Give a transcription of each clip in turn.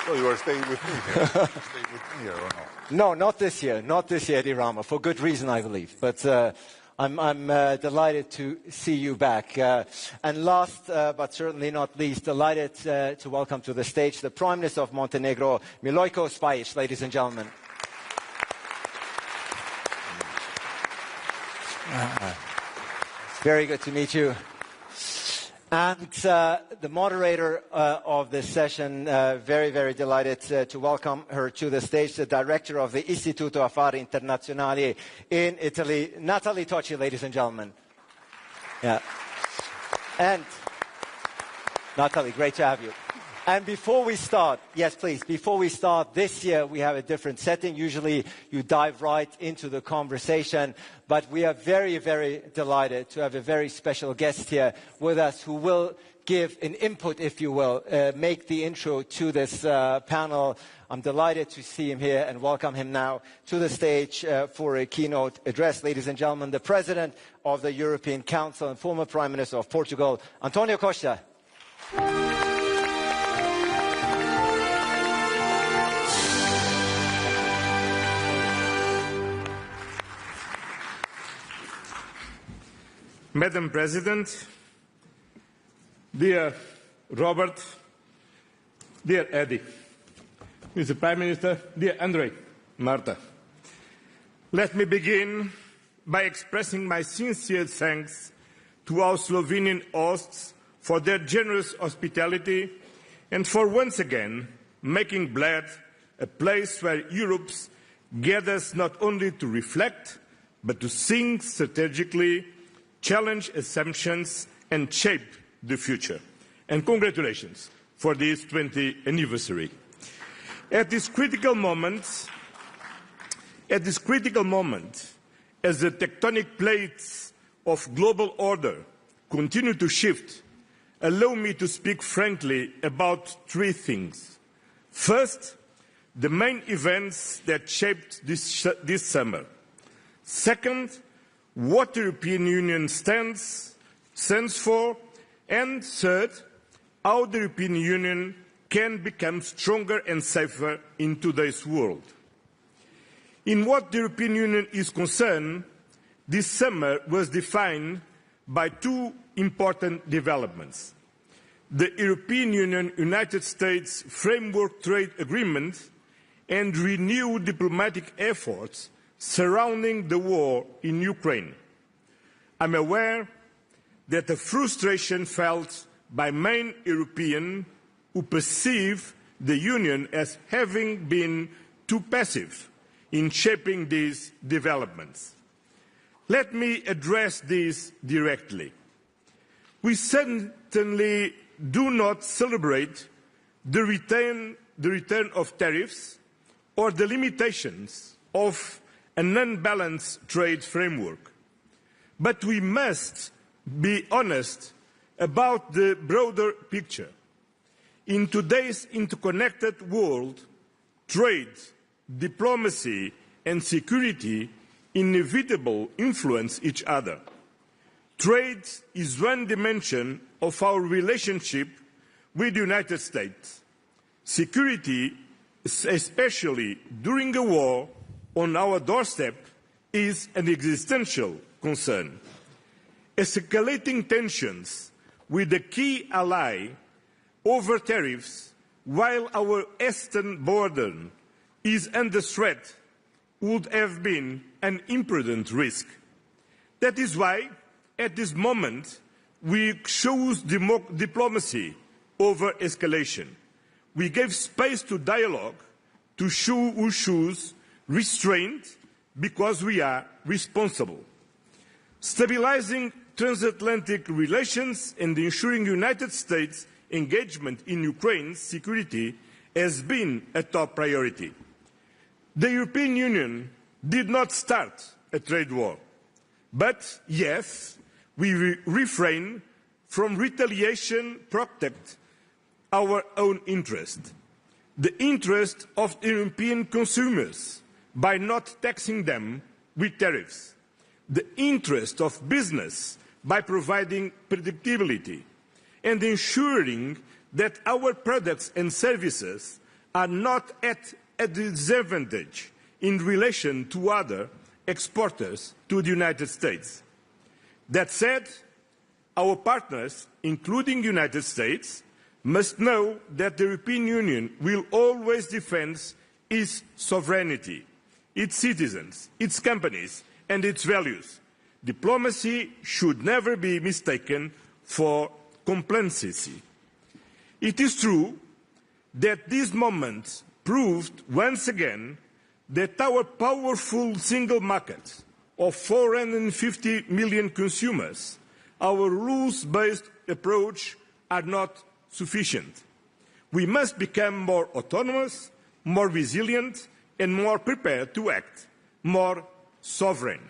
So you are staying with me here. Stay with me here or not? No, not this year. Not this year, Eddie Rama, for good reason, I believe. But I'm delighted to see you back. And last, but certainly not least, delighted to welcome to the stage the Prime Minister of Montenegro, Milojko Spajic, ladies and gentlemen. Very good to meet you. And the moderator of this session, very, very delighted to welcome her to the stage, the director of the Istituto Affari Internazionali in Italy, Natalie Tocci, ladies and gentlemen. Yeah. And Natalie, great to have you. And before we start, yes, please, before we start, this year we have a different setting. Usually you dive right into the conversation, but we are very, very delighted to have a very special guest here with us who will give an input, if you will, make the intro to this panel. I'm delighted to see him here and welcome him now to the stage for a keynote address. Ladies and gentlemen, the President of the European Council and former Prime Minister of Portugal, António Costa. Madam President, dear Robert, dear Eddie, Mr. Prime Minister, dear Andrei, Marta, let me begin by expressing my sincere thanks to our Slovenian hosts for their generous hospitality and for once again making Bled a place where Europe gathers not only to reflect, but to think strategically, challenge assumptions and shape the future. And congratulations for this 20th anniversary. At this critical moment, as the tectonic plates of global order continue to shift, allow me to speak frankly about three things. First, the main events that shaped this summer. Second, what the European Union stands for, and third, how the European Union can become stronger and safer in today's world. In what the European Union is concerned, this summer was defined by two important developments. The European Union-United States Framework Trade Agreement and renewed diplomatic efforts surrounding the war in Ukraine. I'm aware that the frustration felt by many Europeans who perceive the Union as having been too passive in shaping these developments. Let me address this directly. We certainly do not celebrate the return of tariffs or the limitations of an unbalanced trade framework. But we must be honest about the broader picture. In today's interconnected world, trade, diplomacy and security inevitably influence each other. Trade is one dimension of our relationship with the United States. Security, especially during a war on our doorstep, is an existential concern. Escalating tensions with a key ally over tariffs while our eastern border is under threat would have been an imprudent risk. That is why, at this moment, we chose diplomacy over escalation. We gave space to dialogue, to choose restraint, because we are responsible. Stabilizing transatlantic relations and ensuring United States engagement in Ukraine's security has been a top priority. The European Union did not start a trade war, but yes, we refrain from retaliation, protect our own interest, the interest of European consumers by not taxing them with tariffs, the interest of business by providing predictability, and ensuring that our products and services are not at a disadvantage in relation to other exporters to the United States. That said, our partners, including the United States, must know that the European Union will always defend its sovereignty, its citizens, its companies and its values. Diplomacy should never be mistaken for complacency. It is true that this moment proved once again that our powerful single market of 450 million consumers, our rules-based approach, are not sufficient. We must become more autonomous, more resilient, and more prepared to act, more sovereign.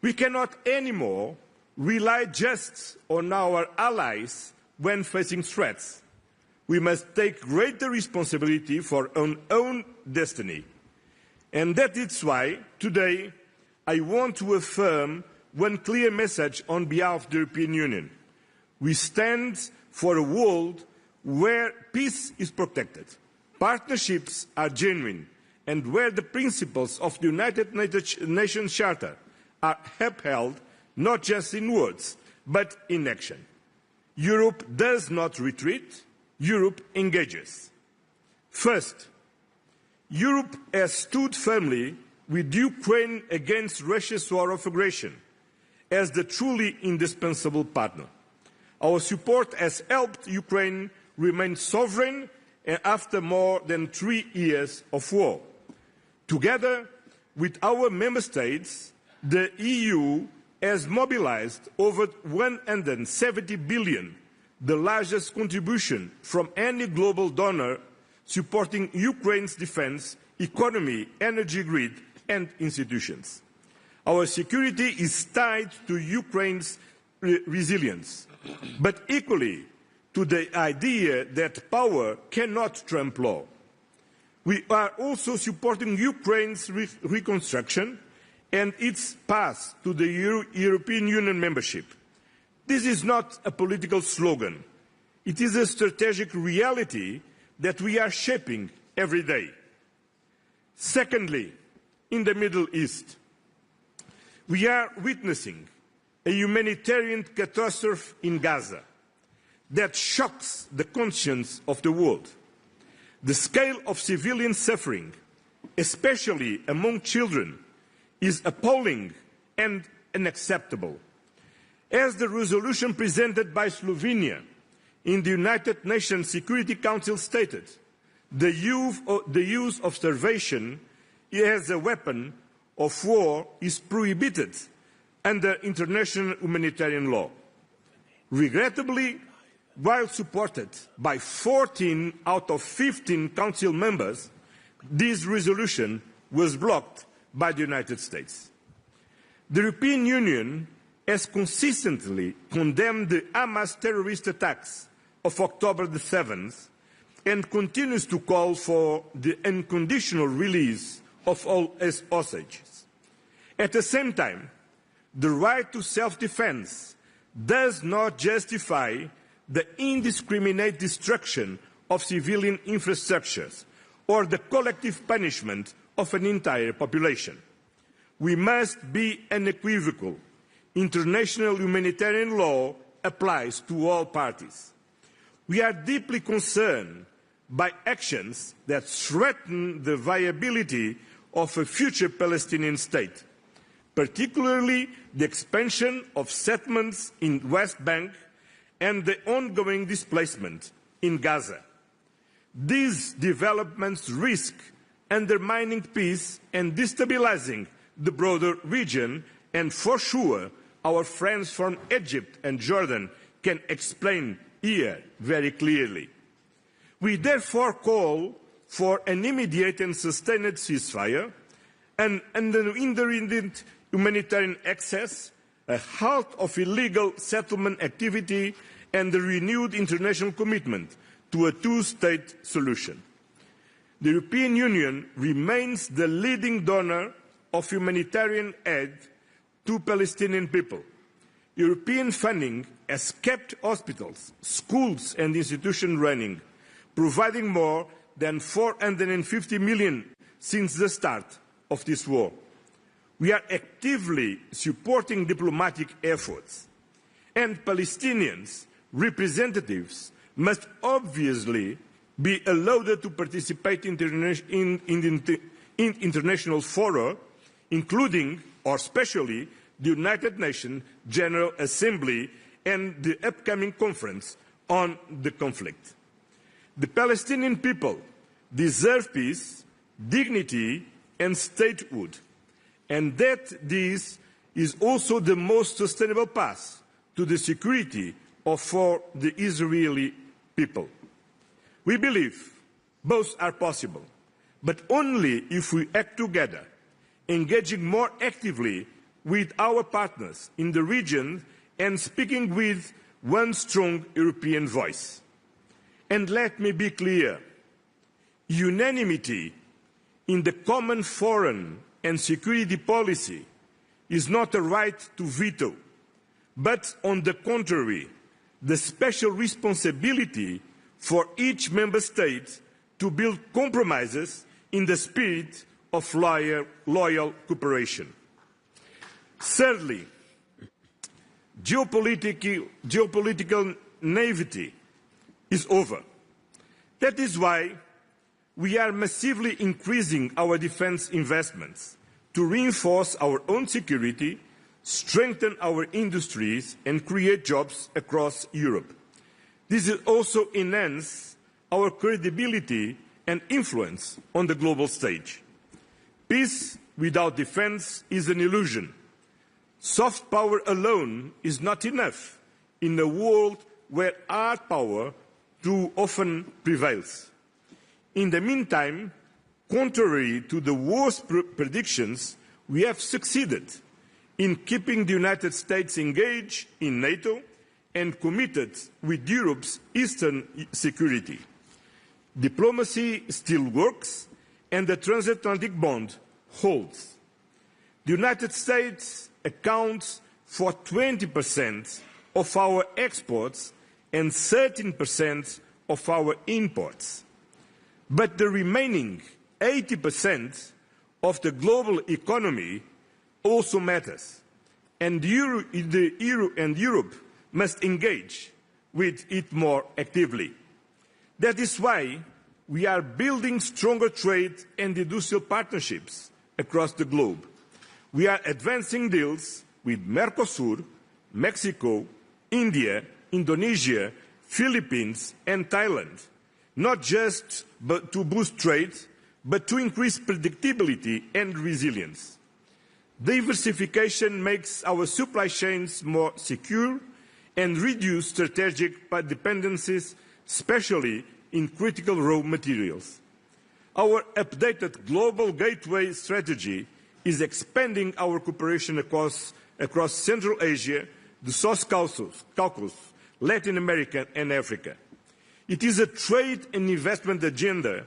We cannot anymore rely just on our allies when facing threats. We must take greater responsibility for our own destiny. And that is why today I want to affirm one clear message on behalf of the European Union. We stand for a world where peace is protected, partnerships are genuine, and where the principles of the United Nations Charter are upheld not just in words, but in action. Europe does not retreat, Europe engages. First, Europe has stood firmly with Ukraine against Russia's war of aggression as the truly indispensable partner. Our support has helped Ukraine remain sovereign after more than 3 years of war. Together with our member states, the EU has mobilized over 170 billion, the largest contribution from any global donor supporting Ukraine's defense, economy, energy grid and institutions. Our security is tied to Ukraine's resilience, but equally to the idea that power cannot trump law. We are also supporting Ukraine's reconstruction and its path to the European Union membership. This is not a political slogan. It is a strategic reality that we are shaping every day. Secondly, in the Middle East, we are witnessing a humanitarian catastrophe in Gaza that shocks the conscience of the world. The scale of civilian suffering, especially among children, is appalling and unacceptable. As the resolution presented by Slovenia in the United Nations Security Council stated, the use of starvation as a weapon of war is prohibited under international humanitarian law. Regrettably, while supported by 14 out of 15 Council members, this resolution was blocked by the United States. The European Union has consistently condemned the Hamas terrorist attacks of October the 7th and continues to call for the unconditional release of all hostages. At the same time, the right to self-defense does not justify the indiscriminate destruction of civilian infrastructures or the collective punishment of an entire population. We must be unequivocal. International humanitarian law applies to all parties. We are deeply concerned by actions that threaten the viability of a future Palestinian state, particularly the expansion of settlements in the West Bank and the ongoing displacement in Gaza. These developments risk undermining peace and destabilizing the broader region, and for sure our friends from Egypt and Jordan can explain here very clearly. We therefore call for an immediate and sustained ceasefire, an unhindered humanitarian access, a halt of illegal settlement activity, and a renewed international commitment to a two-state solution. The European Union remains the leading donor of humanitarian aid to Palestinian people. European funding has kept hospitals, schools and institutions running, providing more than 450 million since the start of this war. We are actively supporting diplomatic efforts, and Palestinians representatives must obviously be allowed to participate in international fora, including or especially the United Nations General Assembly and the upcoming conference on the conflict. The Palestinian people deserve peace, dignity and statehood, and that this is also the most sustainable path to the security for the Israeli people. We believe both are possible, but only if we act together, engaging more actively with our partners in the region and speaking with one strong European voice. And let me be clear, unanimity in the common foreign and security policy is not a right to veto, but on the contrary, the special responsibility for each member state to build compromises in the spirit of loyal cooperation. Thirdly, geopolitical naivety is over. That is why we are massively increasing our defence investments to reinforce our own security, strengthen our industries and create jobs across Europe. This will also enhance our credibility and influence on the global stage. Peace without defence is an illusion. Soft power alone is not enough in a world where hard power too often prevails. In the meantime, contrary to the worst predictions, we have succeeded in keeping the United States engaged in NATO and committed with Europe's eastern security. Diplomacy still works and the transatlantic bond holds. The United States accounts for 20% of our exports and 13% of our imports. But the remaining 80% of the global economy also matters, and Europe must engage with it more actively. That is why we are building stronger trade and industrial partnerships across the globe. We are advancing deals with Mercosur, Mexico, India, Indonesia, Philippines and Thailand, not just to boost trade, but to increase predictability and resilience. Diversification makes our supply chains more secure and reduce strategic dependencies, especially in critical raw materials. Our updated global gateway strategy is expanding our cooperation across Central Asia, the South Caucasus, Latin America and Africa. It is a trade and investment agenda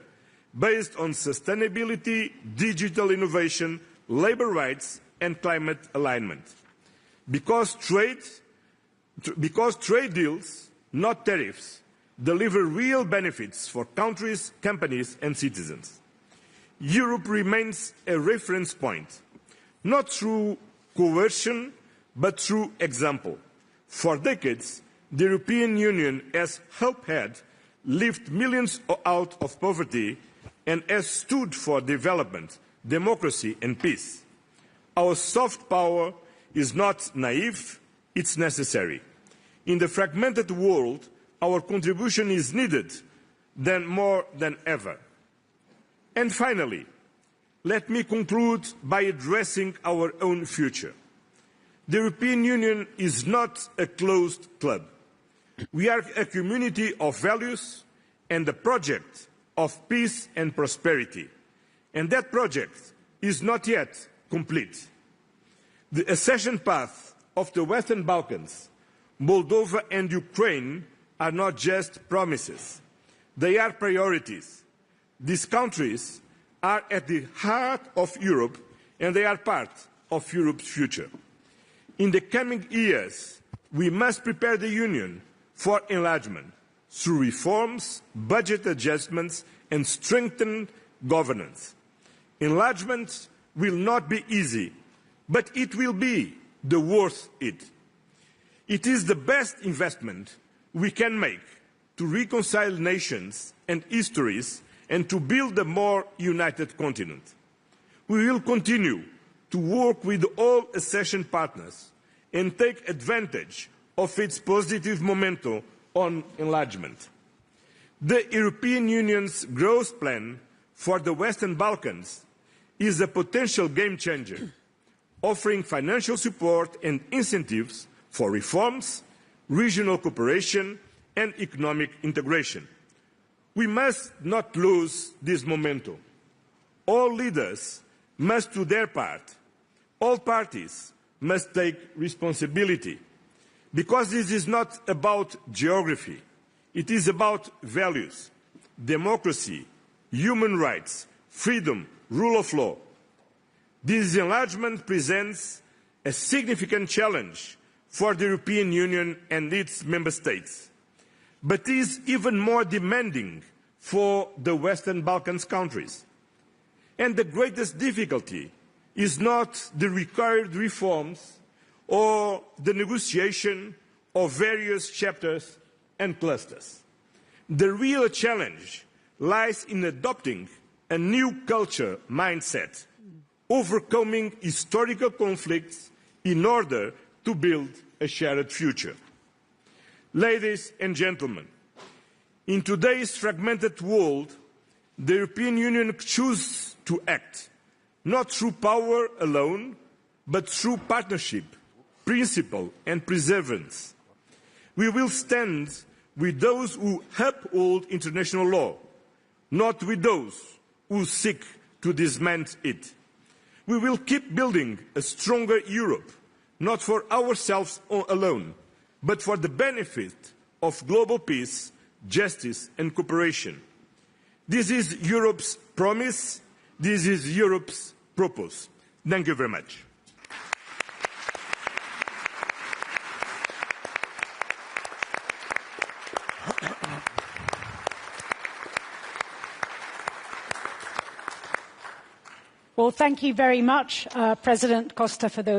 based on sustainability, digital innovation, labour rights and climate alignment. Because trade deals, not tariffs, deliver real benefits for countries, companies and citizens. Europe remains a reference point, not through coercion, but through example. For decades, the European Union has helped lift millions out of poverty and has stood for development, democracy and peace. Our soft power is not naive, it's necessary. In the fragmented world, our contribution is needed more than ever. And finally, let me conclude by addressing our own future. The European Union is not a closed club. We are a community of values and a project of peace and prosperity. And that project is not yet complete. The accession path of the Western Balkans, Moldova and Ukraine are not just promises. They are priorities. These countries are at the heart of Europe and they are part of Europe's future. In the coming years, we must prepare the Union for enlargement through reforms, budget adjustments and strengthened governance. Enlargement will not be easy, but it will be worth it. It is the best investment we can make to reconcile nations and histories and to build a more united continent. We will continue to work with all accession partners and take advantage of its positive momentum on enlargement. The European Union's growth plan for the Western Balkans is a potential game changer, offering financial support and incentives for reforms, regional cooperation and economic integration. We must not lose this momentum. All leaders must do their part. All parties must take responsibility, because this is not about geography. It is about values, democracy, human rights, freedom, rule of law. This enlargement presents a significant challenge for the European Union and its member states, but is even more demanding for the Western Balkans countries. And the greatest difficulty is not the required reforms or the negotiation of various chapters and clusters. The real challenge lies in adopting a new culture mindset, overcoming historical conflicts in order to build a shared future. Ladies and gentlemen, in today's fragmented world, the European Union chooses to act not through power alone, but through partnership, principle and perseverance. We will stand with those who uphold international law, not with those who seek to dismantle it. We will keep building a stronger Europe, not for ourselves alone, but for the benefit of global peace, justice and cooperation. This is Europe's promise. This is Europe's purpose. Thank you very much. Well, thank you very much, President Costa, for those